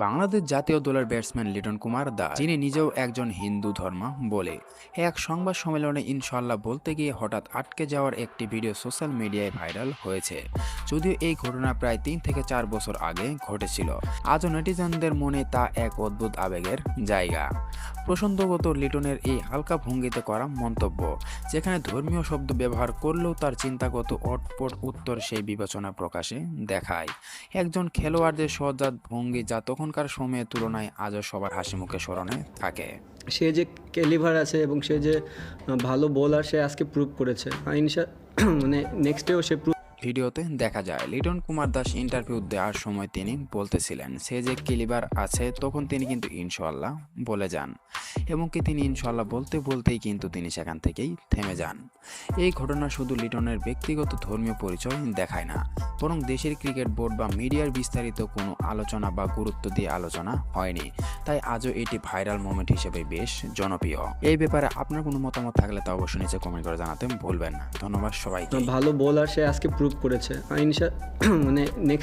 বাংলাদেশ জাতীয় দলের ব্যাটসম্যান লিটন কুমার দাস, যিনি নিজেও একজন হিন্দু ধর্মাবলম্বী, এক সংবাদ সম্মেলনে ইনশাল্লাহ বলতে গিয়ে হঠাৎ আটকে যাওয়ার একটি ভিডিও সোশ্যাল মিডিয়ায় ভাইরাল হয়েছে। যদিও এই ঘটনা প্রায় 3 থেকে 4 বছর আগে ঘটেছিল, আজও নেটিজনদের মনে তা এক অদ্ভুত আবেগের জায়গা। প্রসঙ্গত লিটনের এই হালকা ভঙ্গিতে করা মন্তব্য, যেখানে ধর্মীয় শব্দ ব্যবহার করলেও তার চিন্তাগত অটপট উত্তর সেই বিবেচনা প্রকাশে দেখায়। একজন খেলোয়াড়দের সহজাত ভঙ্গি যা তখনকার সময়ের তুলনায় আজও সবার হাসি মুখে স্মরণে থাকে। সে যে ক্যালিভার আছে এবং সে যে ভালো বোলার, সে আজকে প্রুভ করেছে। মানে নেক্সটেও সে ভিডিওতে দেখা যায় লিটন কুমার দাস ইন্টারভিউ দেওয়ার সময় তিনি বলতেছিলেন সে যে ক্যালিবার আছে, তখন তিনি কিন্তু ইনশাআল্লাহ বলে যান, এবং কি তিনি ইনশাআল্লাহ বলতে বলতেই কিন্তু তিনি সেখান থেকেই থেমে যান। এই ঘটনা শুধু লিটনের ব্যক্তিগত ধর্মীয় পরিচয় দেখায় না, বরং দেশের ক্রিকেট বোর্ড বা মিডিয়ার বিস্তারিত কোনো আলোচনা বা গুরুত্ব দিয়ে আলোচনা হয়নি, তাই আজও এটি ভাইরাল মোমেন্ট হিসেবে বেশ জনপ্রিয়। এই ব্যাপারে আপনার কোনো মতামত থাকলে তা অবশ্যই নিচে কমেন্ট করে জানাতে ভুলবেন না। ধন্যবাদ সবাইকে। ভালো বোলার, সে আজকে প্রুভ করেছে। মানে নেক্সট